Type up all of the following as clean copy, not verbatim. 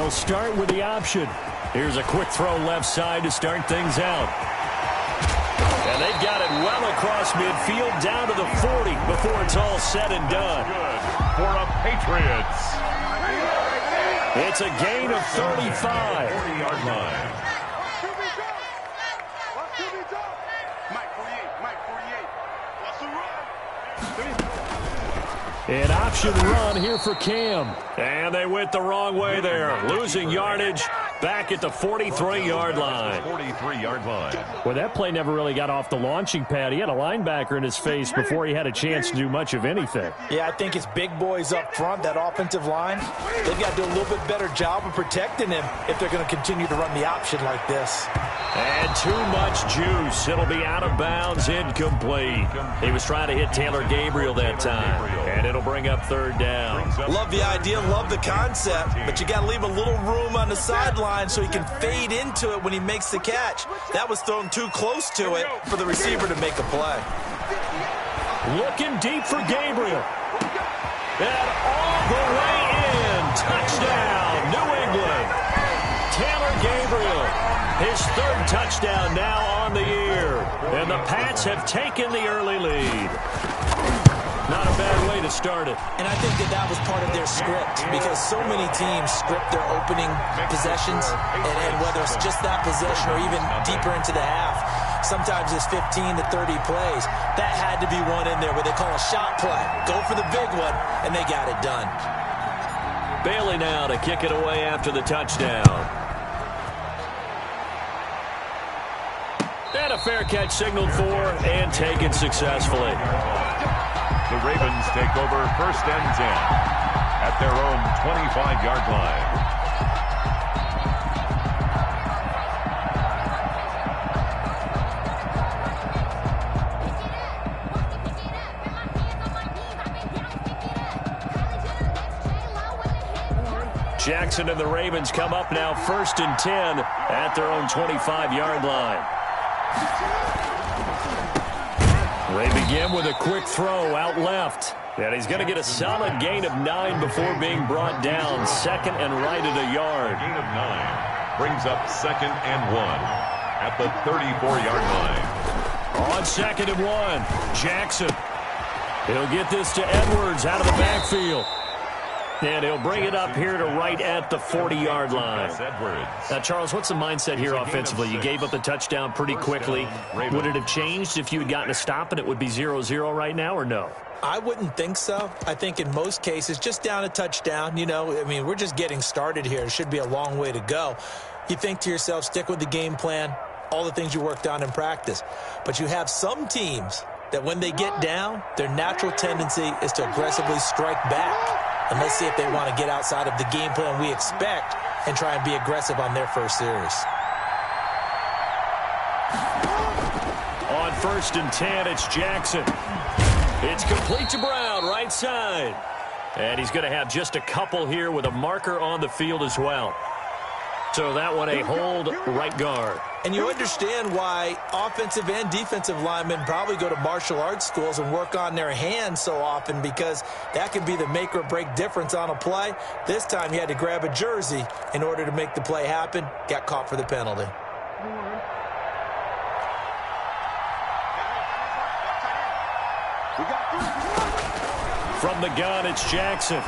They'll start with the option. Here's a quick throw left side to start things out. And they've got it well across midfield down to the 40 before it's all said and done. Good for a Patriots. It's a gain of 35. 40-yard line. An option run here for Cam. And they went the wrong way there. Losing yardage back at the 43-yard line. 43-yard line. Well, that play never really got off the launching pad. He had a linebacker in his face before he had a chance to do much of anything. Yeah, I think it's big boys up front, that offensive line. They've got to do a little bit better job of protecting him if they're going to continue to run the option like this. And too much juice. It'll be out of bounds, incomplete. He was trying to hit Taylor Gabriel that time. And it'll bring up third down. Love the idea, love the concept, but you got to leave a little room on the sideline so he can fade into it when he makes the catch. That was thrown too close to it for the receiver to make a play. Looking deep for Gabriel. And all the way in. Touchdown, New England. Taylor Gabriel, his third touchdown now on the year. And the Pats have taken the early lead. Not a bad way to start it. And I think that was part of their script, because so many teams script their opening possessions, and whether it's just that possession or even deeper into the half, sometimes it's 15 to 30 plays. That had to be one in there where they call a shot play. Go for the big one, and they got it done. Bailey now to kick it away after the touchdown. And a fair catch signaled for and taken successfully. The Ravens take over 1st and 10 at their own 25-yard line. Jackson and the Ravens come up now 1st and 10 at their own 25-yard line. They begin with a quick throw out left. And he's going to get a solid gain of 9 before being brought down. 2nd and right at a yard. Gain of 9 brings up 2nd and 1 at the 34-yard line. On 2nd and 1, Jackson. He'll get this to Edwards out of the backfield. And he'll bring it up here to right at the 40-yard line. Now, Charles, what's the mindset here offensively? You gave up the touchdown pretty quickly. Would it have changed if you had gotten a stop and it would be 0-0 right now, or no? I wouldn't think so. I think in most cases, just down a touchdown, we're just getting started here. It should be a long way to go. You think to yourself, stick with the game plan, all the things you worked on in practice. But you have some teams that when they get down, their natural tendency is to aggressively strike back. And let's see if they want to get outside of the game plan we expect and try and be aggressive on their first series. On 1st and 10, it's Jackson. It's complete to Brown, right side. And he's going to have just a couple here with a marker on the field as well. So that one a hold right guard. And you understand why offensive and defensive linemen probably go to martial arts schools and work on their hands so often, because that could be the make or break difference on a play. This time he had to grab a jersey in order to make the play happen. Got caught for the penalty. From the gun, it's Jackson.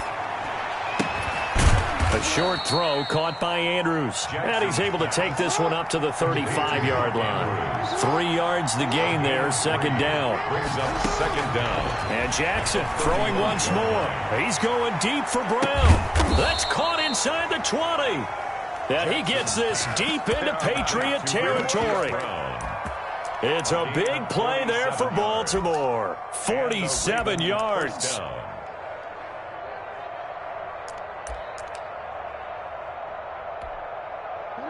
A short throw caught by Andrews. And he's able to take this one up to the 35-yard line. 3 yards the gain there, 2nd down. Brings up 2nd down. And Jackson throwing once more. He's going deep for Brown. That's caught inside the 20. And he gets this deep into Patriot territory. It's a big play there for Baltimore. 47 yards.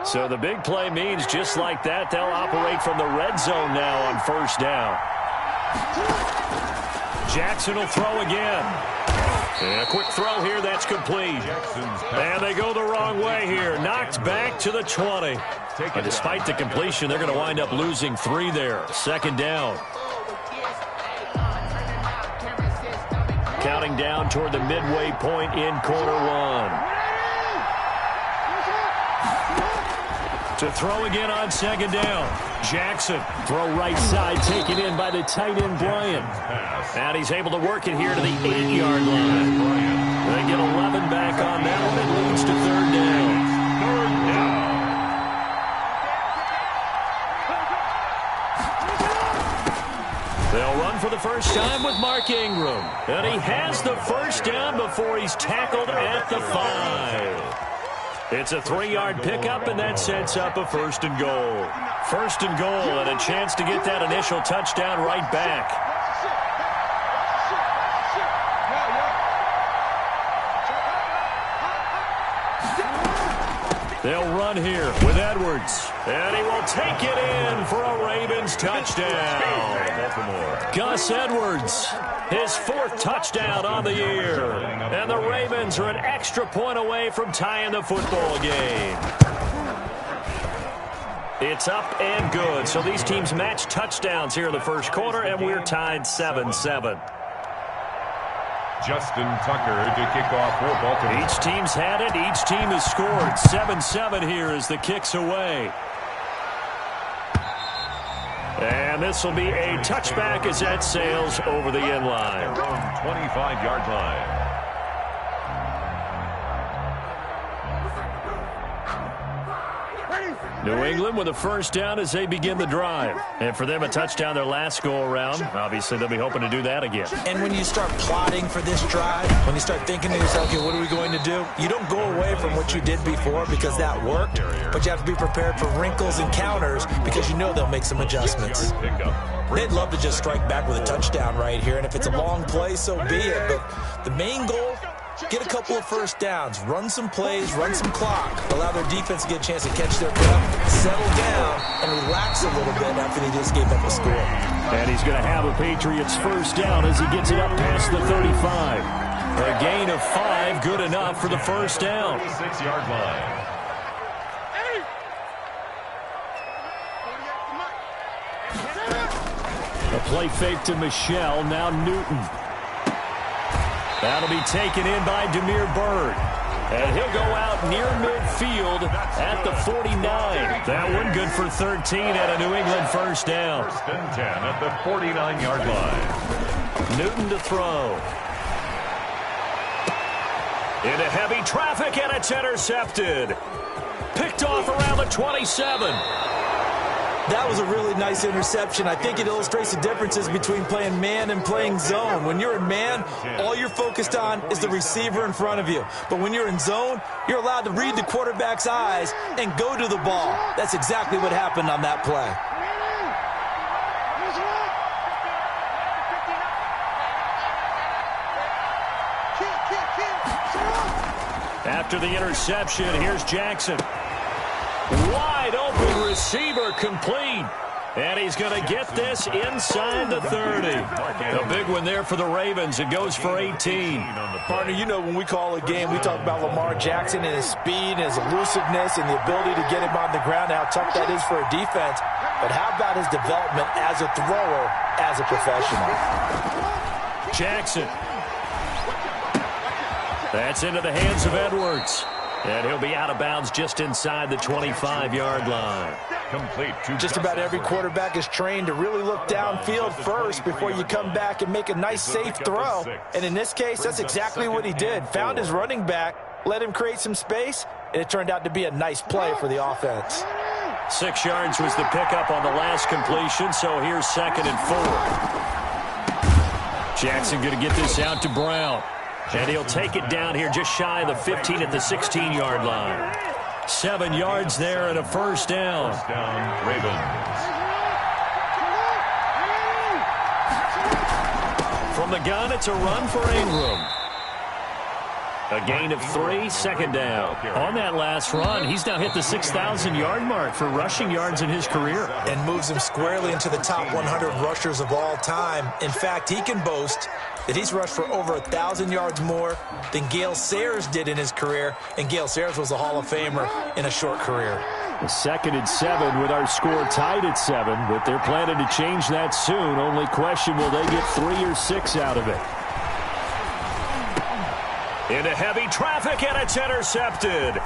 So the big play means just like that, they'll operate from the red zone now on 1st down. Jackson will throw again. And a quick throw here, that's complete. And they go the wrong way here. Knocked back to the 20. And despite the completion, they're going to wind up losing 3 there. 2nd down. Counting down toward the midway point in quarter 1. To throw again on second down. Jackson, throw right side, taken in by the tight end, Bryant. And he's able to work it here to the 8-yard line. They get 11 back on that one. It leads to third down. They'll run for the first time with Mark Ingram. And he has the first down before he's tackled at the 5. It's a 3-yard pickup, and that sets up a first and goal. First and goal, and a chance to get that initial touchdown right back. They'll run here with Edwards, and he will take it in for a Ravens touchdown. Gus Edwards, his 4th touchdown on the year. And the Ravens are an extra point away from tying the football game. It's up and good. So these teams match touchdowns here in the first quarter, and we're tied 7-7. Justin Tucker to kick off for Baltimore. Each team's had it. Each team has scored. 7-7 here as the kick's away. And this will be a touchback as that sails over the end line. 25-yard line. New England with a first down as they begin the drive. And for them, a touchdown their last go-around. Obviously, they'll be hoping to do that again. And when you start plotting for this drive, when you start thinking to yourself, okay, what are we going to do? You don't go away from what you did before because that worked, but you have to be prepared for wrinkles and counters because you know they'll make some adjustments. They'd love to just strike back with a touchdown right here, and if it's a long play, so be it. But the main goal, get a couple of first downs, run some plays, run some clock, allow their defense to get a chance to catch their breath, settle down, and relax a little bit after they just gave up a score. And he's going to have a Patriots first down as he gets it up past the 35. A gain of 5, good enough for the first down. 6-yard line. A play fake to Michelle, now Newton. That'll be taken in by Damiere Byrd. And he'll go out near midfield at the 49. That one good for 13 at a New England first down. First and 10 at the 49-yard line. Newton to throw. Into heavy traffic, and it's intercepted. Picked off around the 27. That was a really nice interception. I think it illustrates the differences between playing man and playing zone. When you're in man, all you're focused on is the receiver in front of you. But when you're in zone, you're allowed to read the quarterback's eyes and go to the ball. That's exactly what happened on that play. After the interception, here's Jackson. Wide open receiver complete. And he's going to get this inside the 30. A big one there for the Ravens. It goes for 18. Partner, you know when we call a game, we talk about Lamar Jackson and his speed and his elusiveness and the ability to get him on the ground, how tough that is for a defense. But how about his development as a thrower, as a professional? Jackson. That's into the hands of Edwards. And he'll be out of bounds just inside the 25-yard line. Complete. Just about every quarterback is trained to really look downfield first before you come back and make a nice, safe throw. And in this case, that's exactly what he did. Found his running back, let him create some space, and it turned out to be a nice play for the offense. 6 yards was the pickup on the last completion, so here's 2nd and 4. Jackson going to get this out to Brown. And he'll take it down here just shy of the 15 at the 16-yard line. 7 yards there and a first down. First down, Ravens. From the gun, it's a run for Ingram. A gain of 3, 2nd down. On that last run, he's now hit the 6,000-yard mark for rushing yards in his career. And moves him squarely into the top 100 rushers of all time. In fact, he can boast that he's rushed for over 1,000 yards more than Gale Sayers did in his career. And Gale Sayers was a Hall of Famer in a short career. 2nd and 7 with our score tied at 7, but they're planning to change that soon. Only question, will they get 3 or 6 out of it? Into heavy traffic, and it's intercepted.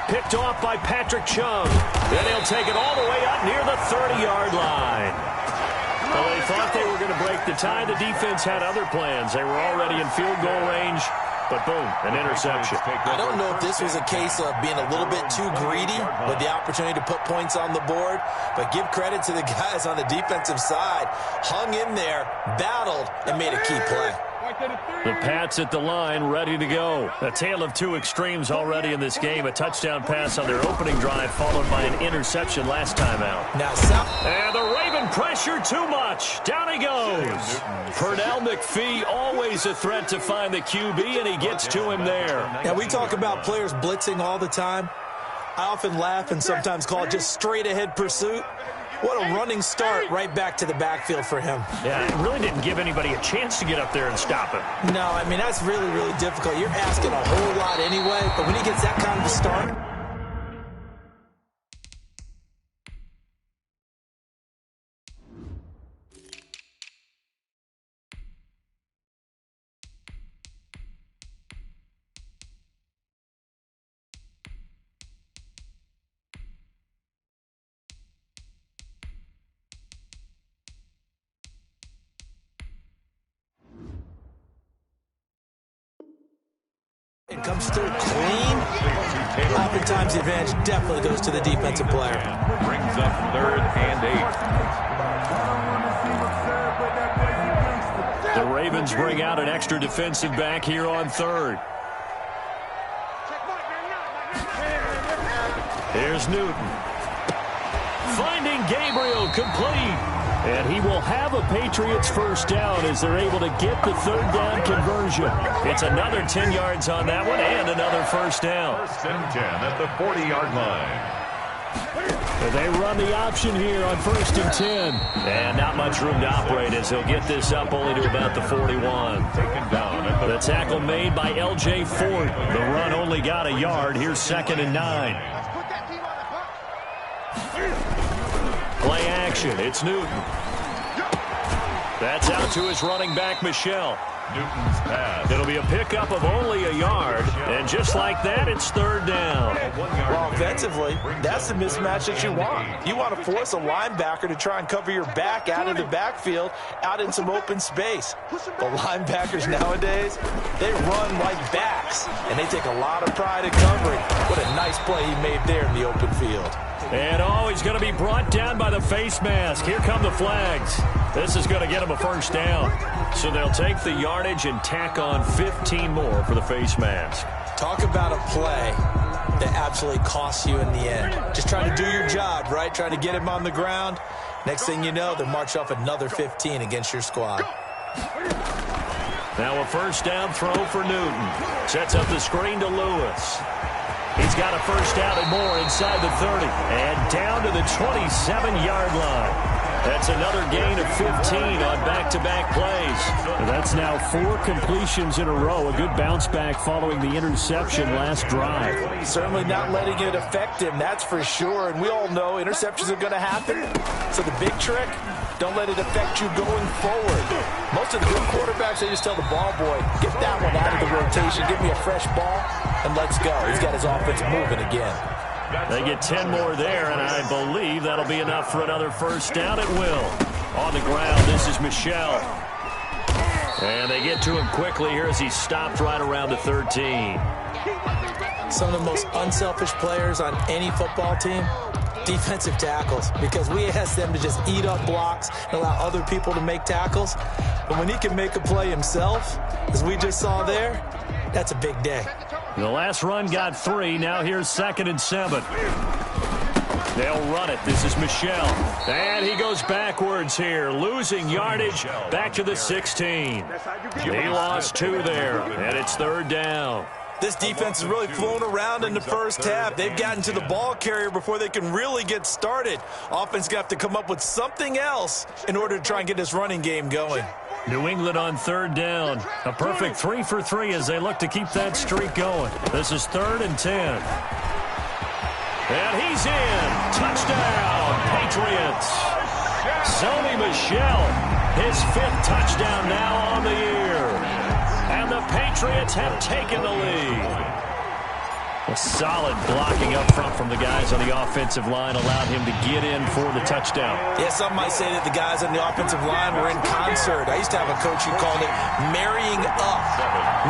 Picked off by Patrick Chung. Then he'll take it all the way up near the 30-yard line. Well, they thought they were going to break the tie. The defense had other plans. They were already in field goal range. But boom, an interception. I don't know if this was a case of being a little bit too greedy with the opportunity to put points on the board, but give credit to the guys on the defensive side. Hung in there, battled, and made a key play. The Pats at the line, ready to go. A tale of two extremes already in this game. A touchdown pass on their opening drive, followed by an interception last time out. And the Raven pressure too much. Down he goes. Pernell McPhee, always a threat to find the QB, and he gets to him there. Now, we talk about players blitzing all the time. I often laugh and sometimes call it just straight-ahead pursuit. What a running start right back to the backfield for him. Yeah, it really didn't give anybody a chance to get up there and stop him. No, I mean, that's really, really difficult. You're asking a whole lot anyway, but when he gets that kind of a start. It comes through clean. Oftentimes the advantage definitely goes to the defensive player. Brings up 3rd and 8. The Ravens bring out an extra defensive back here on 3rd. Here's Newton. Finding Gabriel complete. And he will have a Patriots first down as they're able to get the 3rd down conversion. It's another 10 yards on that one and another first down. 1st and 10 at the 40-yard line. And they run the option here on 1st and 10. And not much room to operate as he'll get this up only to about the 41. Taken down at the tackle made by L.J. Ford. The run only got a yard. Here's 2nd and 9. Play action. It's Newton. That's out to his running back, Michel. Newton's pass. It'll be a pickup of only a yard. And just like that, it's 3rd down. Well, offensively, that's the mismatch that you want. You want to force a linebacker to try and cover your back out of the backfield, out in some open space. The linebackers nowadays, they run like backs, and they take a lot of pride in covering. What a nice play he made there in the open field. And he's going to be brought down by the face mask. Here come the flags. This is going to get him a first down. So they'll take the yardage and tack on 15 more for the face mask. Talk about a play that absolutely costs you in the end. Just trying to do your job, right? Trying to get him on the ground. Next thing you know, they'll march off another 15 against your squad. Now a first down throw for Newton. Sets up the screen to Lewis. He's got a first down and more inside the 30. And down to the 27-yard line. That's another gain of 15 on back-to-back plays. That's now 4 completions in a row. A good bounce back following the interception last drive. Certainly not letting it affect him, that's for sure. And we all know interceptions are going to happen. So the big trick, don't let it affect you going forward. Most of the good quarterbacks, they just tell the ball boy, get that one out of the rotation, give me a fresh ball, and let's go. He's got his offense moving again. They get 10 more there, and I believe that'll be enough for another first down. It will. On the ground, this is Michel. And they get to him quickly here as he stopped right around the 13. Some of the most unselfish players on any football team, defensive tackles, because we ask them to just eat up blocks and allow other people to make tackles. But when he can make a play himself, as we just saw there, that's a big day. The last run got 3. Now here's 2nd and 7. They'll run it. This is Michel. And he goes backwards here, losing yardage back to the 16. He lost 2 there, and it's 3rd down. This defense is really flown around in the first half. They've gotten to the ball carrier before they can really get started. Offense got to come up with something else in order to try and get this running game going. New England on 3rd down. A perfect 3 for 3 as they look to keep that streak going. This is 3rd and 10. And he's in. Touchdown, Patriots. Sony Michel, his 5th touchdown now on the year. And the Patriots have taken the lead. A solid blocking up front from the guys on the offensive line allowed him to get in for the touchdown. Yeah, some might say that the guys on the offensive line were in concert. I used to have a coach who called it marrying up,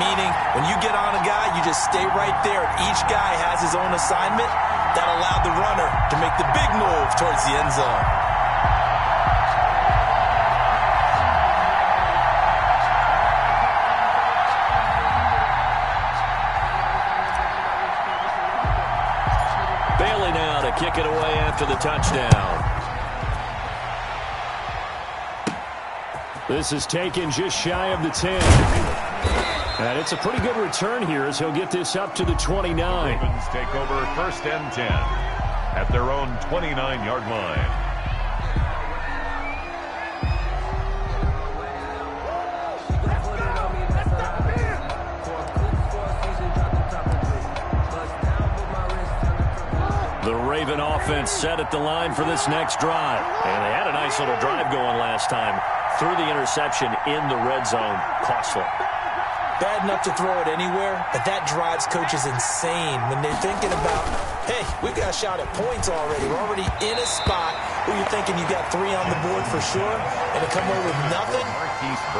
meaning when you get on a guy, you just stay right there. Each guy has his own assignment. That allowed the runner to make the big move towards the end zone. Kick it away after the touchdown. This is taken just shy of the 10. And it's a pretty good return here as he'll get this up to the 29. Ravens take over 1st and 10 at their own 29-yard line. The Raven offense set at the line for this next drive. And they had a nice little drive going last time. Threw the interception in the red zone. Costly. Bad enough to throw it anywhere, but that drives coaches insane when they're thinking about, hey, we've got a shot at points already. We're already in a spot where you're thinking you got 3 on the board for sure, and to come away with nothing,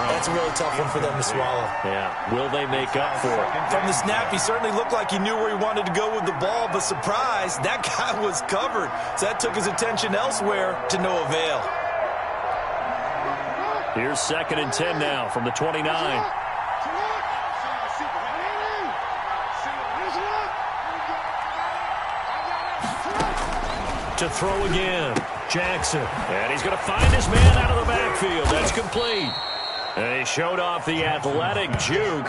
that's a really tough one for them to swallow. Yeah, will they make up for it? From the snap, he certainly looked like he knew where he wanted to go with the ball, but surprise, that guy was covered. So that took his attention elsewhere to no avail. Here's 2nd and 10 now from the 29. To throw again, Jackson. And he's going to find his man out of the backfield. That's complete. And he showed off the athletic juke.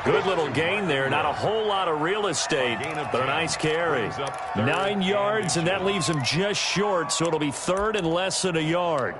Good little gain there. Not a whole lot of real estate, but a nice carry. 9 yards, and that leaves him just short, so it'll be 3rd and less than a yard.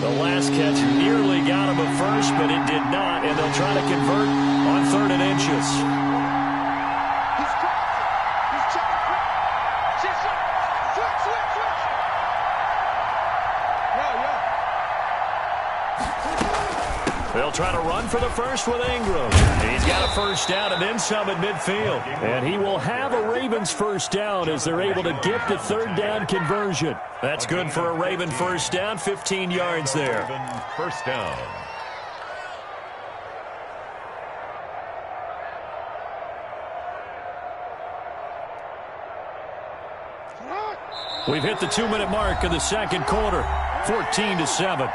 The last catch nearly got him a first, but it did not, and they'll try to convert on 3rd and inches. They'll try to run for the first with Ingram. He's got a first down and then some at midfield. And he will have a Ravens first down as they're able to get the 3rd down conversion. That's good for a Raven first down, 15 yards there. First down. We've hit the 2-minute mark of the 2nd quarter, 14-7.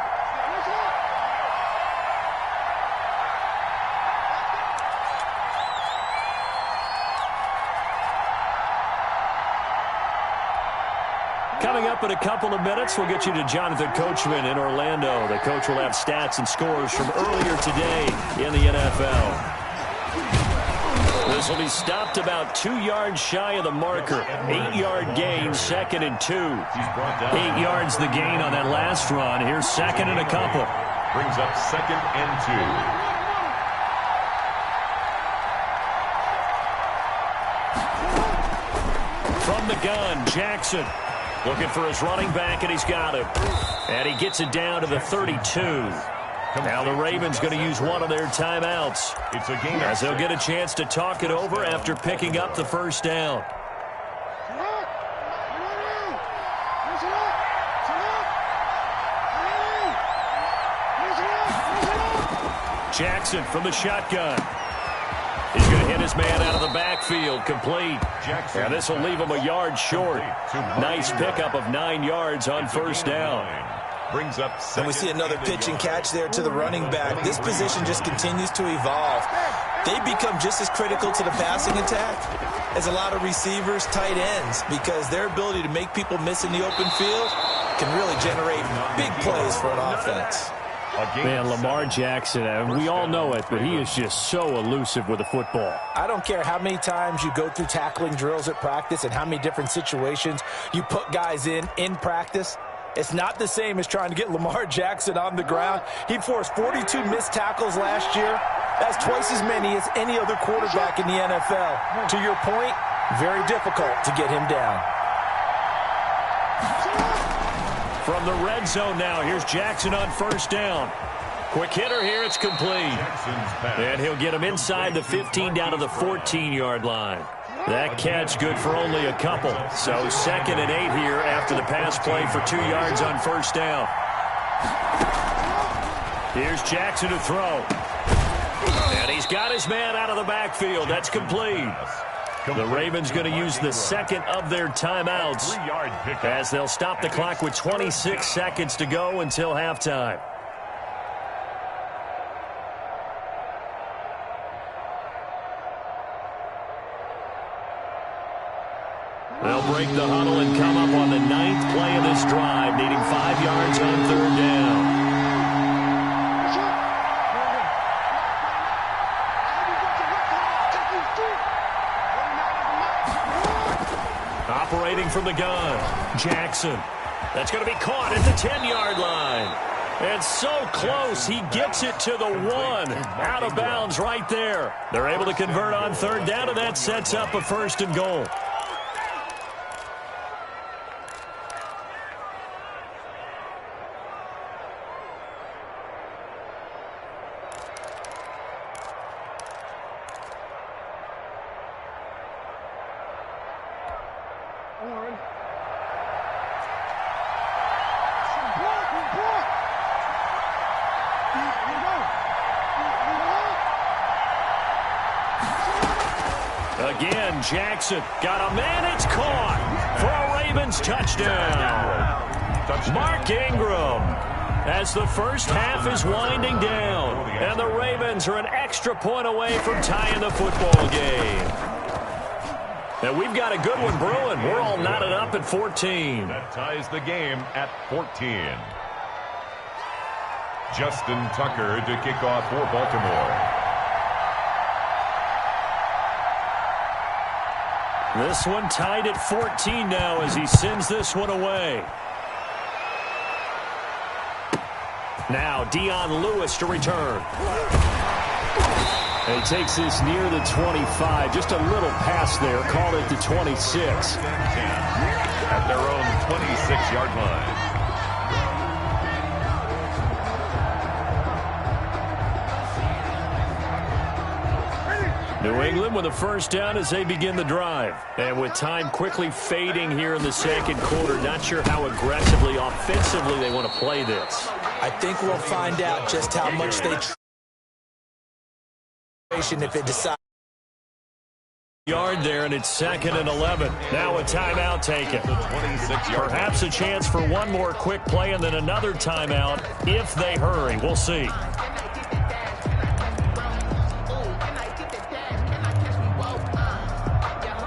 Coming up in a couple of minutes, we'll get you to Jonathan Coachman in Orlando. The coach will have stats and scores from earlier today in the NFL. This will be stopped about 2 yards shy of the marker. 8-yard gain, 2nd and 2. 8 yards the gain on that last run. Here's 2nd and a couple. Brings up 2nd and 2. From the gun, Jackson. Looking for his running back, and he's got him. And he gets it down to the 32. Now the Ravens going to use one of their timeouts. It's a gain as they'll get a chance to talk it over after picking up the first down. Jackson from the shotgun. He's going to hit his man out of the backfield, complete. And this will leave him a yard short. Nice pickup of 9 yards on first down. Brings up and we see another pitch and catch there to the running back. This position just continues to evolve. They become just as critical to the passing attack as a lot of receivers, tight ends, because their ability to make people miss in the open field can really generate big plays for an offense. Man, Lamar Jackson, we all know it, but he is just so elusive with the football. I don't care how many times you go through tackling drills at practice and how many different situations you put guys in practice. It's not the same as trying to get Lamar Jackson on the ground. He forced 42 missed tackles last year. That's twice as many as any other quarterback in the NFL. To your point, very difficult to get him down. From the red zone now, here's Jackson on first down. Quick hitter here, it's complete. And he'll get him inside the 15 down to the 14-yard line. That catch good for only a couple. So 2nd and 8 here after the pass play for 2 yards on first down. Here's Jackson to throw. And he's got his man out of the backfield. That's complete. The Ravens going to use the second of their timeouts as they'll stop the clock with 26 seconds to go until halftime. They'll break the huddle and come up on the 9th play of this drive, needing 5 yards on 3rd down. Operating from the gun, Jackson. That's going to be caught at the 10-yard line. And so close, he gets it to the 1. Out of bounds right there. They're able to convert on 3rd down, and that sets up a 1st and goal. Again, Jackson got a man. It's caught for a Ravens touchdown. Mark Ingram, as the first half is winding down, and the Ravens are an extra point away from tying the football game. And we've got a good one brewing. We're all knotted up at 14. That ties the game at 14. Justin Tucker to kick off for Baltimore. This one tied at 14 now as he sends this one away. Now Dion Lewis to return. He takes this near the 25. Just a little pass there. Called it the 26. At their own 26-yard line. New England with a first down as they begin the drive. And with time quickly fading here in the second quarter, not sure how aggressively, offensively they want to play this. I think we'll find out just how much they try if it decides. Yard there, and it's 2nd and 11. Now a timeout taken. Perhaps a chance for one more quick play and then another timeout if they hurry. We'll see.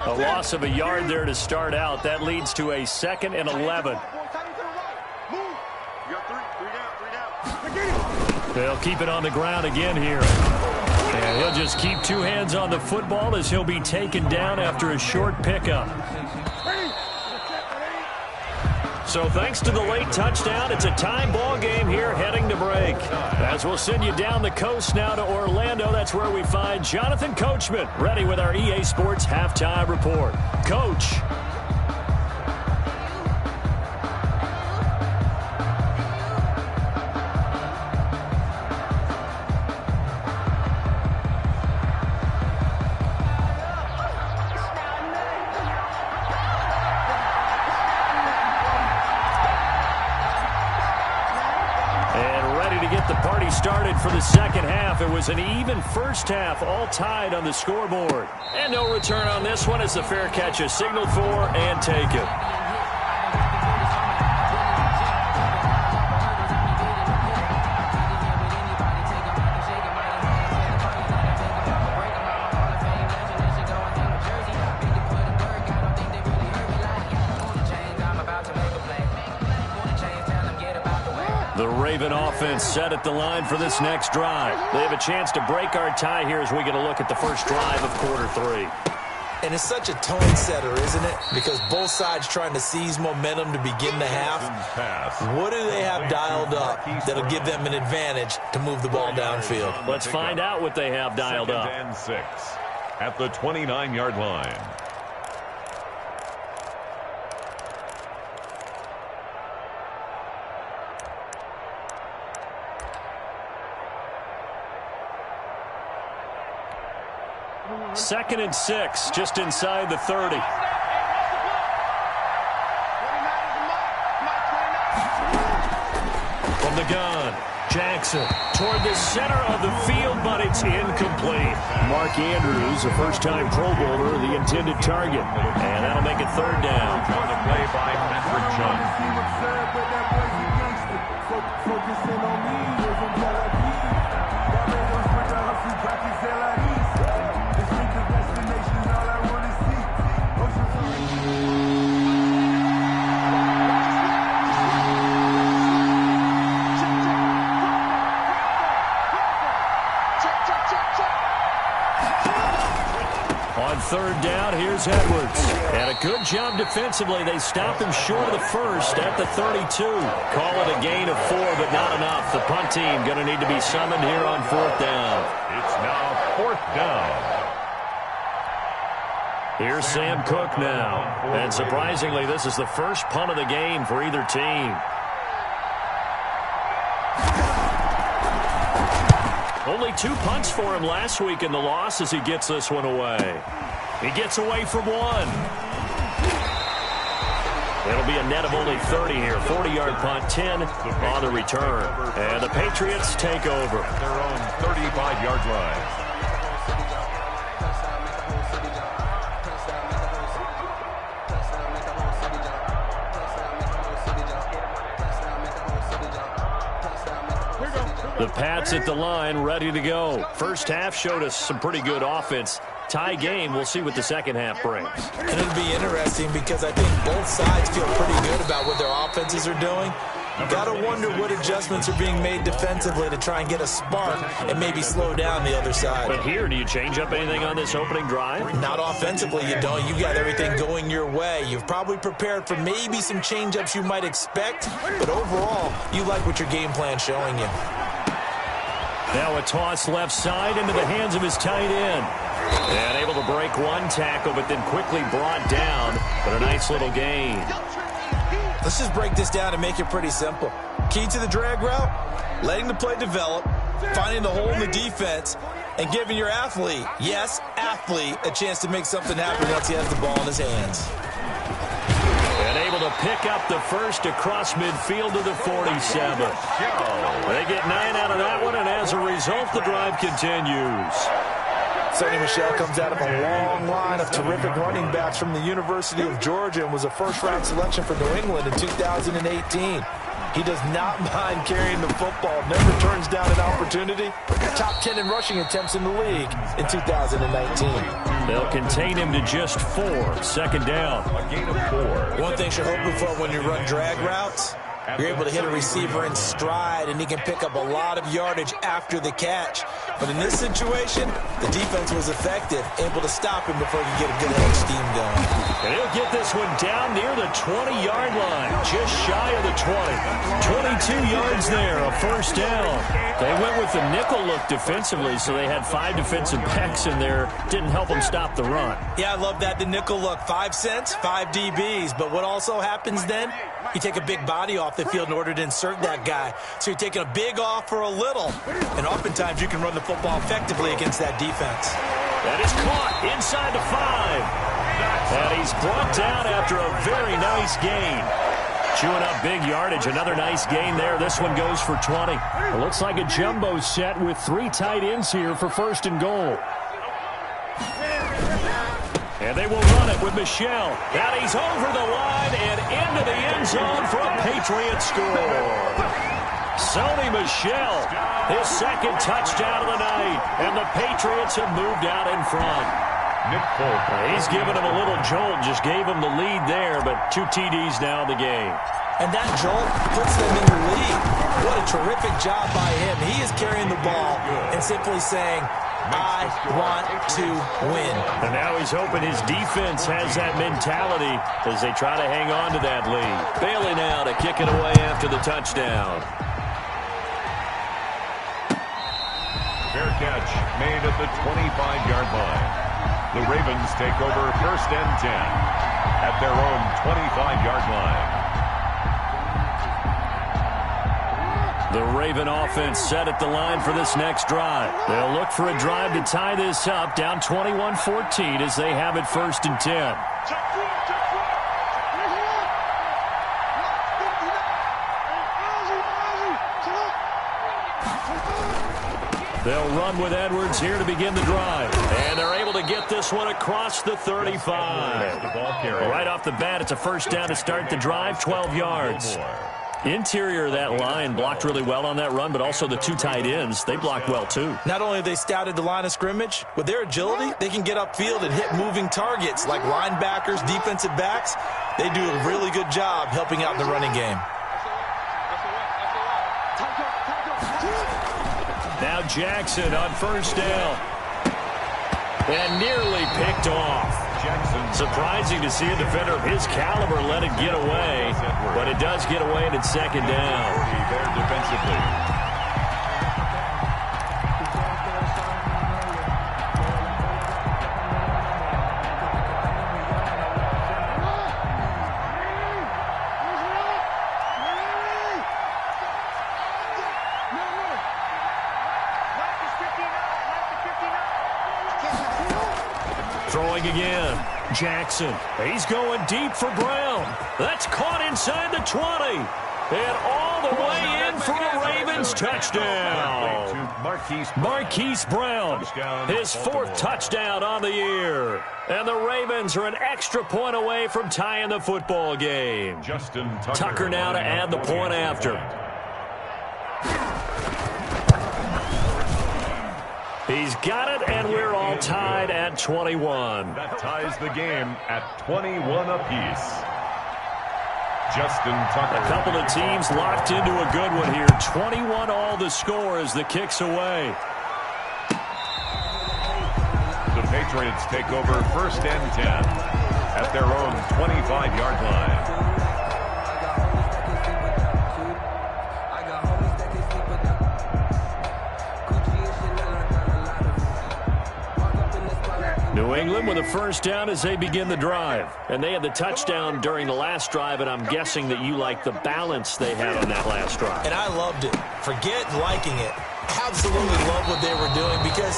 A loss of a yard there to start out. That leads to a 2nd and 11. They'll keep it on the ground again here. And he'll just keep 2 hands on the football as he'll be taken down after a short pickup. So thanks to the late touchdown, it's a time ball game here heading to break. As we'll send you down the coast now to Orlando, that's where we find Jonathan Coachman ready with our EA Sports Halftime Report. Coach. Started for the second half. It was an even first half, all tied on the scoreboard. And no return on this one as the fair catch is signaled for and taken. The Raven offense set at the line for this next drive. They have a chance to break our tie here as we get a look at the first drive of quarter 3. And it's such a tone setter, isn't it? Because both sides trying to seize momentum to begin the half. What do they have dialed up that'll give them an advantage to move the ball downfield? Let's find out what they have dialed up. 2nd and 6 at the 29-yard line. Second and 6, just inside the 30. From the gun, Jackson toward the center of the field, but it's incomplete. Mark Andrews, a first-time Pro Bowler, the intended target. And that'll make it 3rd down. On the play by Patrick Chung. On 3rd down, here's Edwards. And a good job defensively. They stop him short of the first at the 32. Call it a gain of 4, but not enough. The punt team going to need to be summoned here on 4th down. It's now 4th down. Here's Sam Cook now. And surprisingly, this is the first punt of the game for either team. Only 2 punts for him last week in the loss as he gets this one away. He gets away from one. It'll be a net of only 30 here. 40-yard punt, 10 on the return. And the Patriots take over. Their own 35-yard line. The Pats at the line, ready to go. First half showed us some pretty good offense. Tie game, we'll see what the second half brings. And it'll be interesting because I think both sides feel pretty good about what their offenses are doing. You got to wonder what adjustments are being made defensively to try and get a spark and maybe slow down the other side. But here, do you change up anything on this opening drive? Not offensively, you don't. You got everything going your way. You've probably prepared for maybe some change-ups you might expect, but overall, you like what your game plan's showing you. Now a toss left side into the hands of his tight end. And able to break one tackle, but then quickly brought down. But a nice little gain. Let's just break this down and make it pretty simple. Key to the drag route, letting the play develop, finding the hole in the defense, and giving your athlete, yes, athlete, a chance to make something happen once he has the ball in his hands. And able to pick up the first across midfield to the 47. They get 9 out of that one, and as a result, the drive continues. Sonny Michel comes out of a long line of terrific running backs from the University of Georgia and was a first-round selection for New England in 2018. He does not mind carrying the football, never turns down an opportunity. Top 10 in rushing attempts in the league in 2019. They'll contain him to just 4. 2nd down. A gain of 4. One thing you're hoping for when you run drag routes, you're able to hit a receiver in stride, and he can pick up a lot of yardage after the catch. But in this situation, the defense was effective, able to stop him before he could get a good head of steam going. And he'll get this one down near the 20-yard line, just shy of the 20. 22 yards there, a first down. They went with the nickel look defensively, so they had 5 defensive backs in there. Didn't help them stop the run. Yeah, I love that, the nickel look. 5 cents, 5 DBs. But what also happens then? You take a big body off the field in order to insert that guy. So you're taking a big off for a little. And oftentimes you can run the football effectively against that defense. That is caught inside the 5. And he's brought down after a very nice gain. Chewing up big yardage. Another nice gain there. This one goes for 20. It looks like a jumbo set with 3 tight ends here for 1st and goal. And they will run it with Michel. And he's over the line and into the end zone for a Patriot score. Sonny Michel, his 2nd touchdown of the night. And the Patriots have moved out in front. Nick Bolton. He's given him a little jolt, just gave him the lead there, but 2 TDs now in the game. And that jolt puts them in the lead. What a terrific job by him. He is carrying the ball and simply saying, I want to win. And now he's hoping his defense has that mentality as they try to hang on to that lead. Bailey now to kick it away after the touchdown. Fair catch made at the 25-yard line. The Ravens take over 1st and 10 at their own 25-yard line. The Raven offense set at the line for this next drive. They'll look for a drive to tie this up, down 21-14 as they have it 1st and 10. They'll run with Edwards here to begin the drive. And they're able to get this one across the 35. Right off the bat, it's a 1st down to start the drive, 12 yards. Interior of that line blocked really well on that run, but also the 2 tight ends, they blocked well too. Not only have they scouted the line of scrimmage, with their agility, they can get upfield and hit moving targets like linebackers, defensive backs. They do a really good job helping out in the running game. Now Jackson on 1st down. And nearly picked off. Surprising to see a defender of his caliber let it get away, but it does get away and it's 2nd down. There defensively. Throwing again. Jackson. He's going deep for Brown. That's caught inside the 20. And all the way in for a Ravens touchdown. Marquise Brown. His 4th touchdown on the year. And the Ravens are an extra point away from tying the football game. Tucker now to add the point after. He's got it, and we're all tied at 21. That ties the game at 21 apiece. Justin Tucker. A couple of teams locked into a good one here. 21 all the score as the kick's away. The Patriots take over 1st and 10 at their own 25-yard line. New England with a 1st down as they begin the drive. And they had the touchdown during the last drive, and I'm guessing that you like the balance they had on that last drive. And I loved it. Forget liking it. Absolutely love what they were doing, because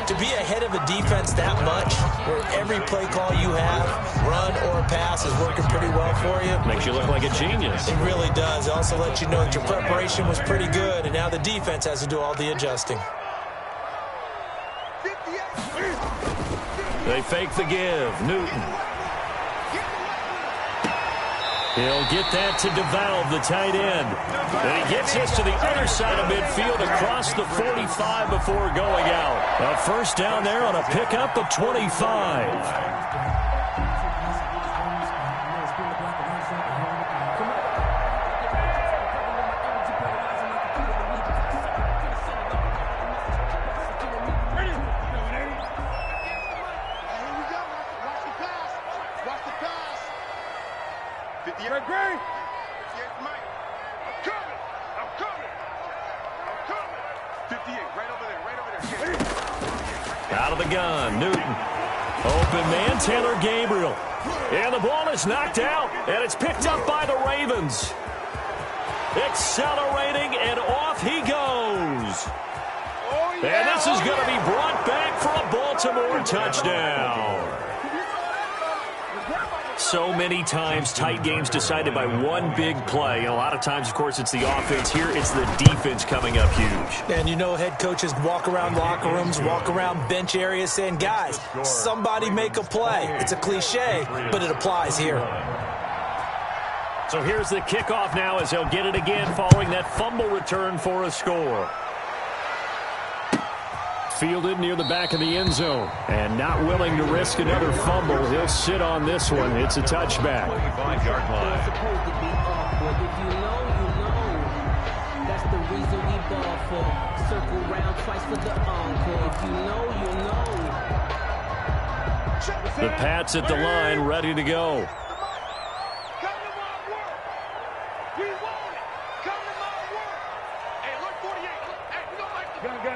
to be ahead of a defense that much, where every play call you have, run or pass, is working pretty well for you. Makes you look like a genius. It really does. It also lets you know that your preparation was pretty good, and now the defense has to do all the adjusting. They fake the give. Newton. He'll get that to DeValve, the tight end. And he gets this to the other side of midfield across the 45 before going out. A 1st down there on a pickup of 25. Out of the gun, Newton. Open man, Taylor Gabriel. And the ball is knocked out, and it's picked up by the Ravens. Accelerating, and off he goes. And this is going to be brought back for a Baltimore touchdown. So many times, tight games decided by one big play. A lot of times, of course, it's the offense. Here, it's the defense coming up huge. And you know, head coaches walk around locker rooms, walk around bench areas saying, guys, somebody make a play. It's a cliche, but it applies here. So here's the kickoff now as he'll get it again following that fumble return for a score. Fielded near the back of the end zone. And not willing to risk another fumble. He'll sit on this one. It's a touchback. 25-yard line. That's the reason we ball for. Circle round twice for the encore. If you know, you know. The Pats at the line, ready to go.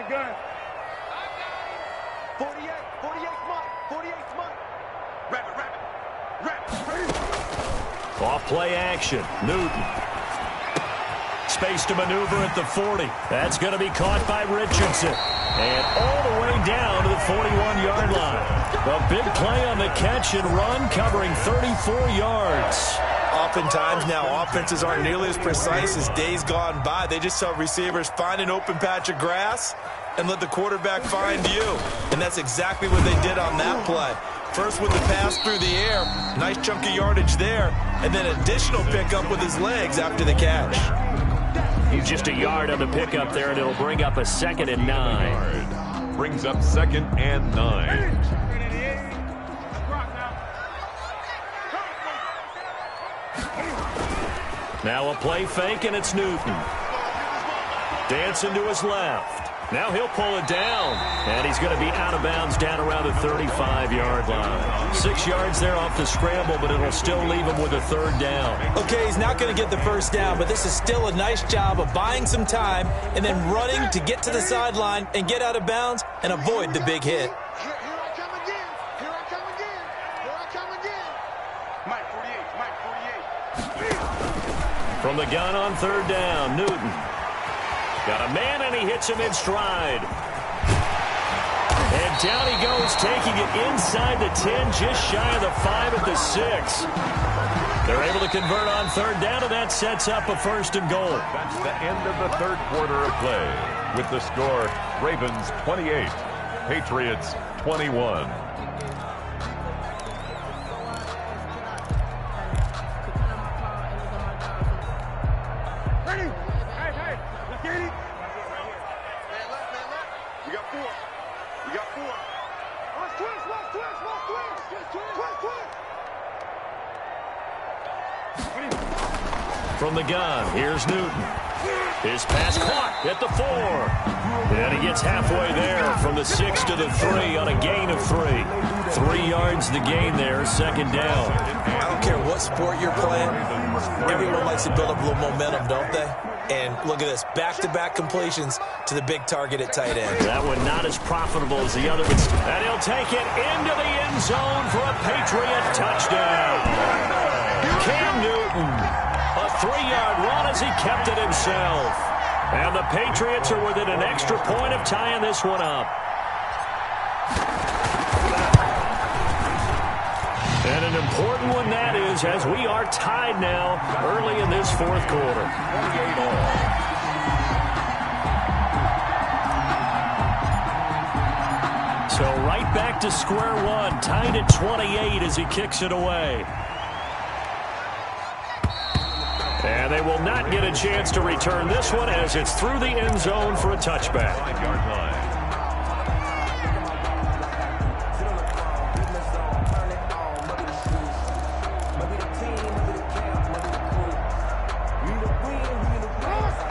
Gun. 48 Mike. Rabbit. Off play action. Newton. Space to maneuver at the 40. That's going to be caught by Richardson. And all the way down to the 41-yard line. A big play on the catch and run, covering 34 yards. Oftentimes now, offenses aren't nearly as precise as days gone by. They just tell receivers, find an open patch of grass and let the quarterback find you. And that's exactly what they did on that play. First with the pass through the air, nice chunk of yardage there, and then additional pickup with his legs after the catch. He's just a yard on the pickup there, and it'll bring up a 2nd and 9. Brings up 2nd and 9. Now a play fake, and it's Newton. Dancing to his left. Now he'll pull it down, and he's going to be out of bounds down around the 35-yard line. 6 yards there off the scramble, but it'll still leave him with a 3rd down. Okay, he's not going to get the first down, but this is still a nice job of buying some time and then running to get to the sideline and get out of bounds and avoid the big hit. Here I come again. Mike 48. From the gun on 3rd down, Newton. Got a man, and he hits him in stride. And down he goes, taking it inside the 10, just shy of the 5 at the 6. They're able to convert on 3rd down, and that sets up a 1st and goal. That's the end of the 3rd quarter of play. With the score, Ravens 28, Patriots 21. From the gun, here's Newton. His pass caught at the 4. And he gets halfway there from the 6 to the 3 on a gain of 3. 3 yards the gain there, 2nd down. I don't care what sport you're playing. Everyone likes to build up a little momentum, don't they? And look at this, back-to-back completions to the big target at tight end. That one not as profitable as the other. And he'll take it into the end zone for a Patriot touchdown. Cam Newton, a 3-yard run as he kept it himself. And the Patriots are within an extra point of tying this one up. And an important one that is, as we are tied now early in this 4th quarter. 28 all. So right back to square one, tied at 28 as he kicks it away. And they will not get a chance to return this one as it's through the end zone for a touchback. 5-yard line.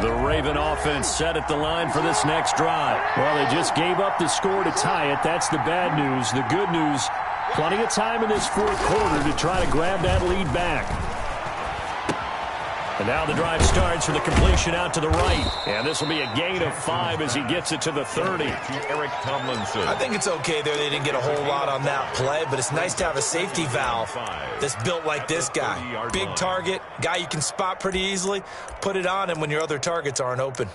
The Raven offense set at the line for this next drive. Well, they just gave up the score to tie it. That's the bad news. The good news, plenty of time in this 4th quarter to try to grab that lead back. And now the drive starts with a completion out to the right. And this will be a gain of 5 as he gets it to the 30. Eric Tomlinson. I think it's okay there. They didn't get a whole lot on that play, but it's nice to have a safety valve that's built like this guy. Big target, guy you can spot pretty easily. Put it on him when your other targets aren't open.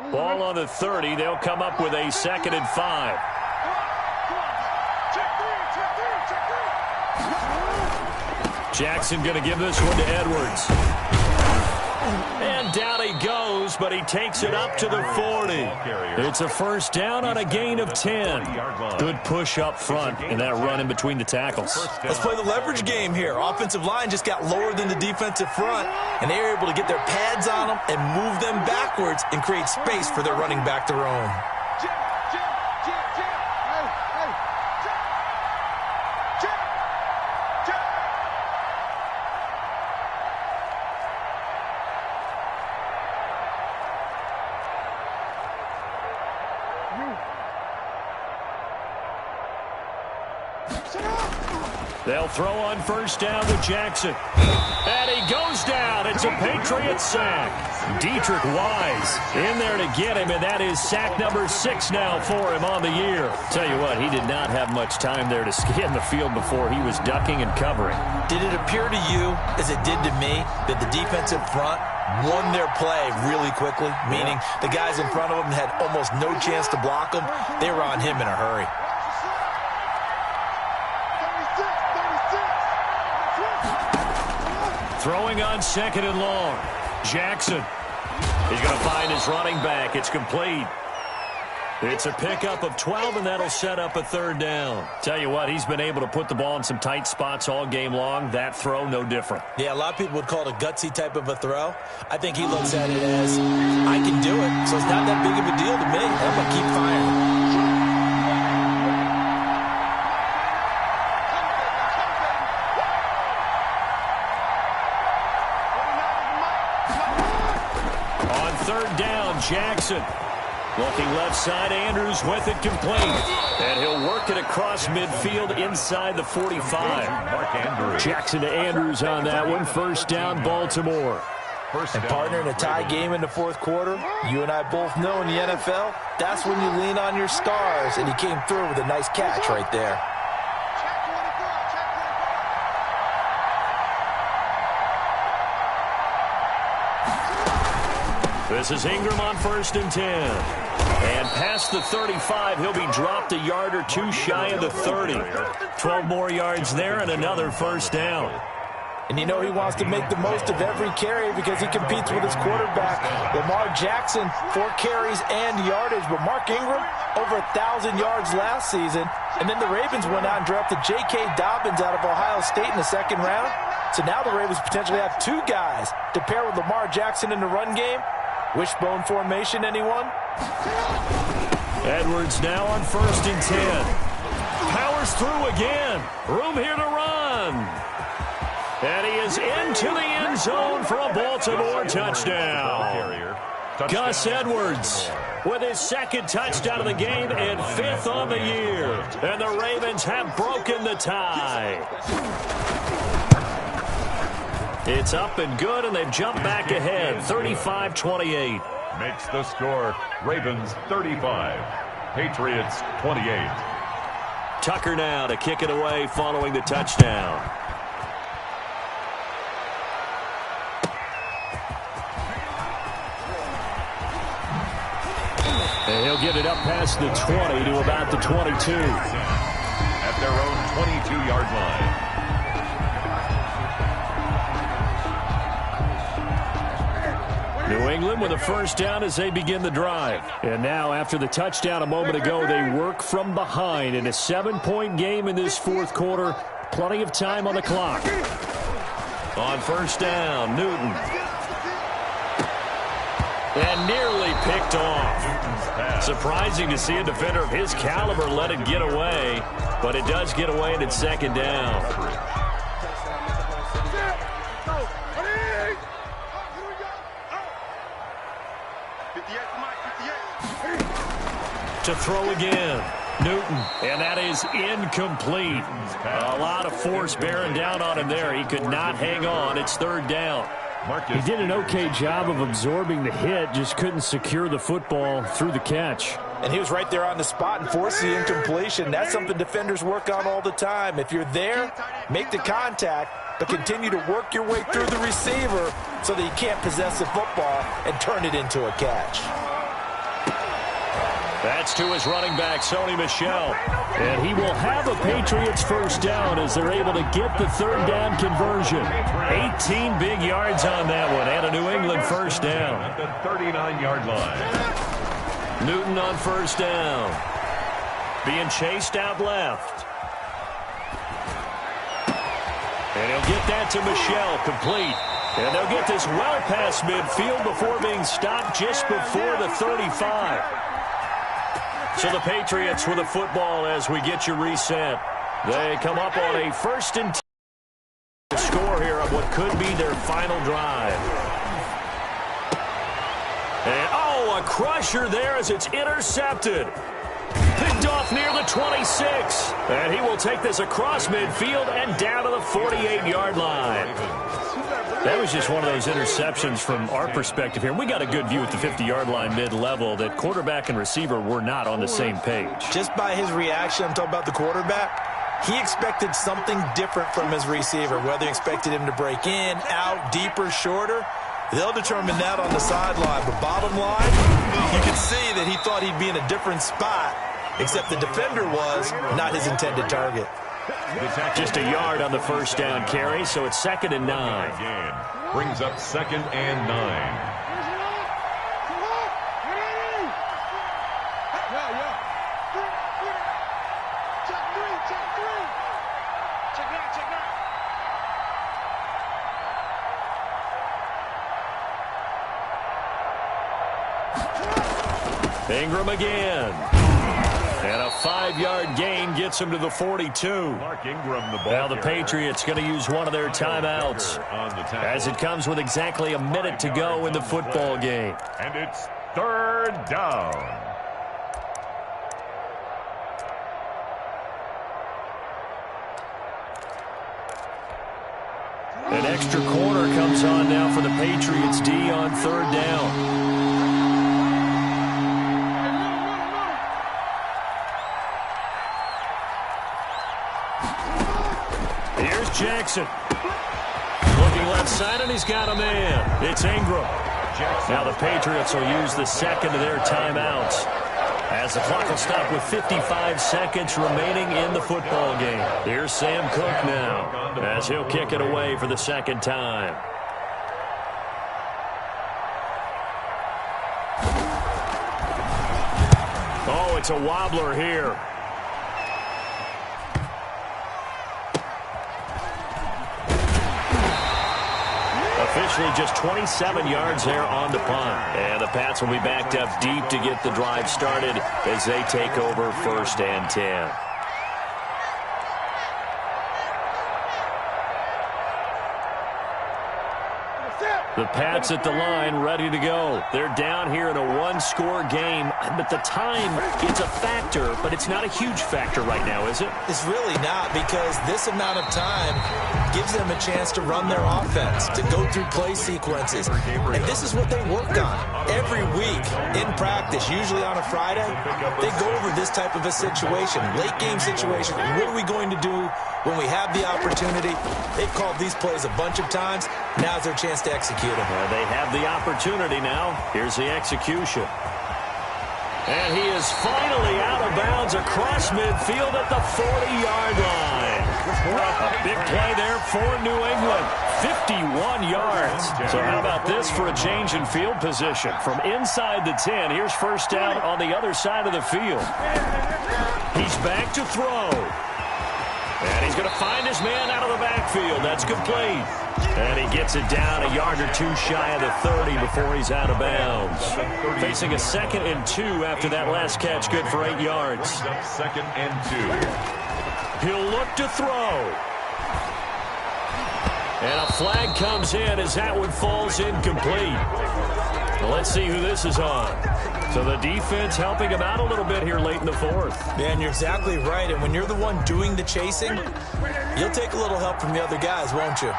Ball on the 30. They'll come up with a 2nd and 5. Jackson going to give this one to Edwards. And down he goes, but he takes it up to the 40. It's a 1st down on a gain of 10. Good push up front and that run in between the tackles. Let's play the leverage game here. Offensive line just got lower than the defensive front, and they were able to get their pads on them and move them backwards and create space for their running back to roam. They'll throw on first down with Jackson. And he goes down. It's a Patriots sack. Dietrich Wise in there to get him, and that is sack number 6 now for him on the year. Tell you what, he did not have much time there to scan the field before he was ducking and covering. Did it appear to you, as it did to me, that the defensive front won their play really quickly? Meaning the guys in front of them had almost no chance to block him. They were on him in a hurry. Throwing on 2nd and long. Jackson. He's going to find his running back. It's complete. It's a pickup of 12, and that'll set up a 3rd down. Tell you what, he's been able to put the ball in some tight spots all game long. That throw, no different. Yeah, a lot of people would call it a gutsy type of a throw. I think he looks at it as, I can do it, so it's not that big of a deal to me. I'm going to keep firing. On 3rd down, Jackson. Looking left side, Andrews with it complete. And he'll work it across midfield inside the 45. Mark Andrews. Jackson to Andrews on that one. 1st down, Baltimore. And partner, in a tie game in the 4th quarter, you and I both know in the NFL, that's when you lean on your stars. And he came through with a nice catch right there. This is Ingram on 1st and 10. And past the 35, he'll be dropped a yard or 2 shy of the 30. 12 more yards there and another 1st down. And you know he wants to make the most of every carry because he competes with his quarterback. Lamar Jackson, 4 carries and yardage. But Mark Ingram, over 1,000 yards last season. And then the Ravens went out and drafted J.K. Dobbins out of Ohio State in the 2nd round. So now the Ravens potentially have 2 guys to pair with Lamar Jackson in the run game. Wishbone formation, anyone? Edwards now on 1st and 10. Powers through again. Room here to run. And he is into the end zone for a Baltimore touchdown. Gus Edwards with his 2nd touchdown of the game and 5th on the year. And the Ravens have broken the tie. It's up and good, and they've jumped back ahead, 35-28. Makes the score, Ravens 35, Patriots 28. Tucker now to kick it away following the touchdown. And he'll get it up past the 20 to about the 22. At their own 22-yard line. New England with a 1st down as they begin the drive. And now, after the touchdown a moment ago, they work from behind in a 7-point game in this 4th quarter. Plenty of time on the clock. On 1st down, Newton. And nearly picked off. Surprising to see a defender of his caliber let it get away, but it does get away and it's 2nd down. To throw again, Newton, and that is incomplete. A lot of force bearing down on him there. He could not hang on. It's 3rd down. He did an okay job of absorbing the hit, just couldn't secure the football through the catch. And he was right there on the spot and forced the incompletion. That's something defenders work on all the time. If you're there, make the contact, but continue to work your way through the receiver so that you can't possess the football and turn it into a catch. That's to his running back, Sony Michel. And he will have a Patriots 1st down as they're able to get the 3rd down conversion. 18 big yards on that one and a New England 1st down. At the 39-yard line. Newton on 1st down. Being chased out left. And he'll get that to Michel, complete. And they'll get this well past midfield before being stopped just before the 35. So the Patriots with the football as we get you reset. They come up on a 1st and 10 score here of what could be their final drive. And, oh, a crusher there as it's intercepted. Picked off near the 26. And he will take this across midfield and down to the 48-yard line. That was just one of those interceptions from our perspective here. We got a good view at the 50-yard line mid-level that quarterback and receiver were not on the same page. Just by his reaction, I'm talking about the quarterback, he expected something different from his receiver, whether he expected him to break in, out, deeper, shorter. They'll determine that on the sideline. But bottom line, you can see that he thought he'd be in a different spot, except the defender was not his intended target. Just a yard on the first down carry, so it's 2nd and 9. Brings up 2nd and 9. Ingram again. And a 5-yard gain gets him to the 42. Mark Ingram, the ball Now the Patriots going to use one of their timeouts as it comes with exactly a minute to go in the football game. And it's 3rd down. An extra corner comes on now for the Patriots D on 3rd down. Jackson looking left side, and he's got a man. It's Ingram. Now the Patriots will use the second of their timeouts as the clock will stop with 55 seconds remaining in the football game. Here's Sam Cook now as he'll kick it away for the second time. Oh, it's a wobbler here. Officially just 27 yards there on the punt. And the Pats will be backed up deep to get the drive started as they take over 1st and 10. The Pats at the line ready to go. They're down here in a one-score game, but the time, it's a factor, but it's not a huge factor right now, is it? It's really not, because this amount of time gives them a chance to run their offense, to go through play sequences. And this is what they work on every week in practice, usually on a Friday. They go over this type of a situation, late game situation. What are we going to do when we have the opportunity? They've called these plays a bunch of times. Now's their chance to execute them. They have the opportunity now. Here's the execution. And he is finally out of bounds across midfield at the 40-yard line. A big play there for New England. 51 yards. So how about this for a change in field position? From inside the 10, here's first down on the other side of the field. He's back to throw. And he's going to find his man out of the backfield. That's complete. And he gets it down a yard or two shy of the 30 before he's out of bounds. Facing a 2nd and 2 after that last catch, good for 8 yards. 2nd and 2. He'll look to throw. And a flag comes in as that one falls incomplete. Well, let's see who this is on. So the defense helping him out a little bit here late in the 4th. Man, you're exactly right. And when you're the one doing the chasing, you'll take a little help from the other guys, won't you?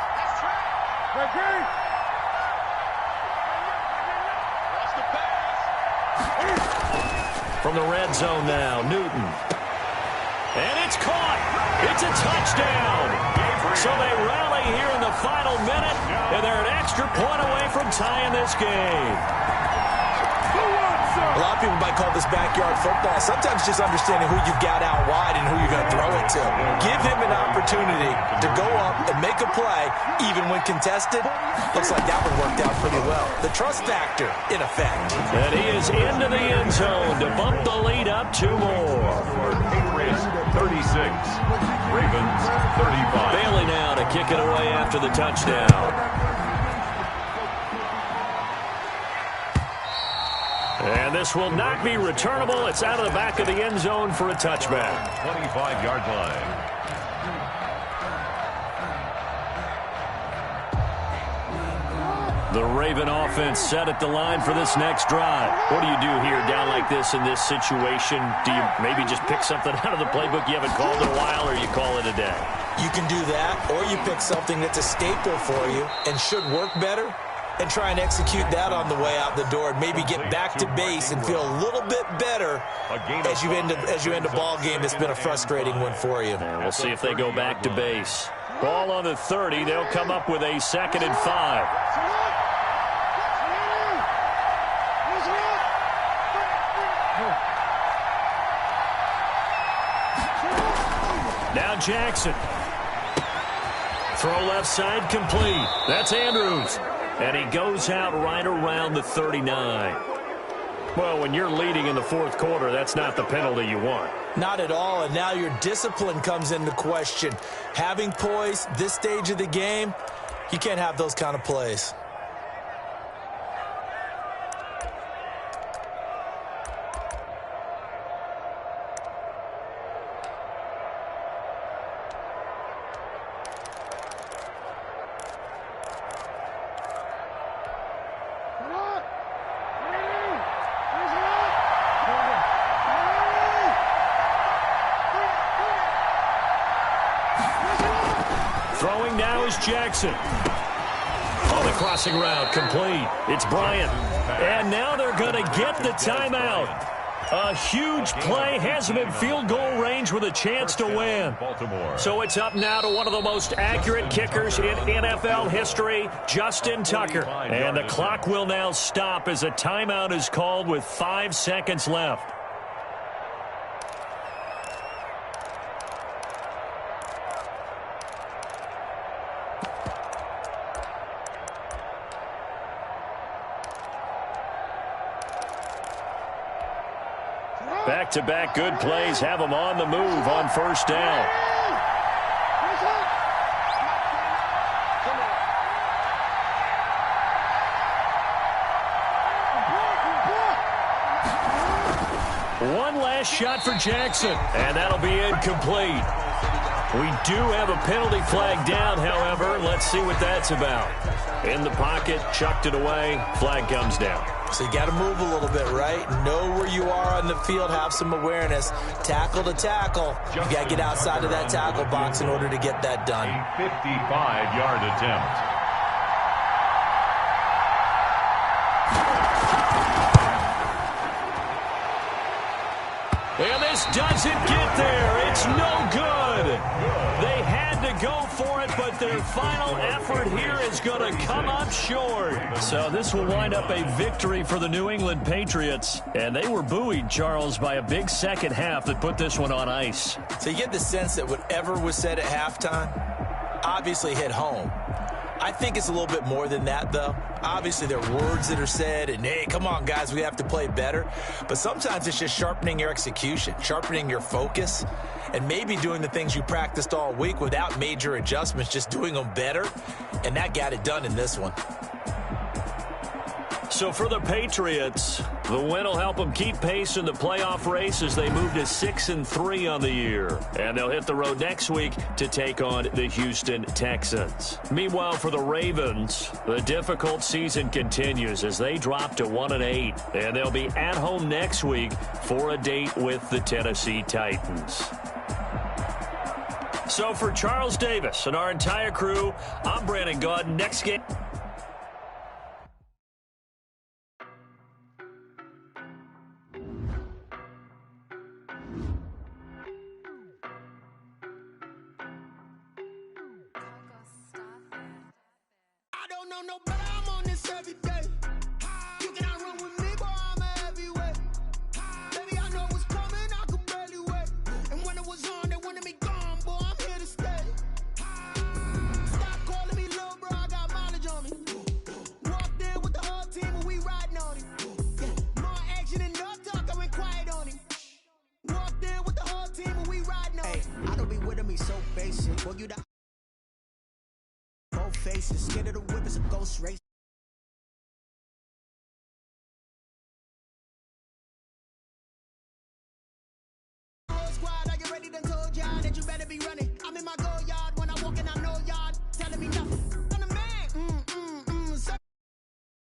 From the red zone now, Newton. And it's caught. It's a touchdown. So they rally here in the final minute, and they're an extra point away from tying this game. A lot of people might call this backyard football. Sometimes just understanding who you've got out wide and who you're going to throw it to. Give him an opportunity to go up and make a play, even when contested. Looks like that one worked out pretty well. The trust factor, in effect. And he is into the end zone to bump the lead up 2 more. Patriots 36, Ravens 35. Bailey now to kick it away after the touchdown. And this will not be returnable. It's out of the back of the end zone for a touchback. 25-yard line. The Raven offense set at the line for this next drive. What do you do here down like this in this situation? Do you maybe just pick something out of the playbook you haven't called in a while, or you call it a day? You can do that, or you pick something that's a staple for you and should work better and try and execute that on the way out the door and maybe get back to base and feel a little bit better as you end a ball game that's been a frustrating one for you. And we'll see if they go back to base. Ball on the 30. They'll come up with a 2nd and 5. Now Jackson. Throw left side complete. That's Andrews. And he goes out right around the 39. Well, when you're leading in the fourth quarter, that's not the penalty you want. Not at all, and now your discipline comes into question. Having poise this stage of the game, you can't have those kind of plays. Throwing now is Jackson. On the crossing route, complete. It's Bryant. And now they're going to get the timeout. A huge play has him in field goal range with a chance to win. So it's up now to one of the most accurate kickers in NFL history, Justin Tucker. And the clock will now stop as a timeout is called with 5 seconds left. Back-to-back good plays have them on the move on first down. One last shot for Jackson, and that'll be incomplete. We do have a penalty flag down, however. Let's see what that's about. In the pocket, chucked it away, flag comes down. So you got to move a little bit, right? Know where you are on the field, have some awareness. Tackle to tackle. You got to get outside of that tackle box in order to get that done. A 55-yard attempt. And this doesn't get there. It's no good. They had to go for it, but their final effort here is going to come up short. So this will wind up a victory for the New England Patriots. And they were buoyed, Charles, by a big second half that put this one on ice. So you get the sense that whatever was said at halftime obviously hit home. I think it's a little bit more than that, though. Obviously, there are words that are said, and, hey, come on, guys, we have to play better. But sometimes it's just sharpening your execution, sharpening your focus, and maybe doing the things you practiced all week without major adjustments, just doing them better, and that got it done in this one. So for the Patriots, the win will help them keep pace in the playoff race as they move to 6-3 on the year. And they'll hit the road next week to take on the Houston Texans. Meanwhile, for the Ravens, the difficult season continues as they drop to 1-8. And they'll be at home next week for a date with the Tennessee Titans. So for Charles Davis and our entire crew, I'm Brandon Gaudin. Next game. No, but I'm on this every day. You cannot run with me, boy, I'm a heavyweight. Baby, I know what's coming, I could barely wait. And when it was on, they wanted me gone, boy, I'm here to stay. Stop calling me little bro, I got mileage on me. Walked in with the whole team and we riding on him. More action and no talk, I went quiet on him. Walked in with the whole team and we riding on him. Hey, I don't be with me so basic. Boy, you the faces, scared of the whip, it's a ghost race. Squad, I get ready, done told y'all that you better be running. I'm in my go yard when I walk in, I know y'all telling me nothing.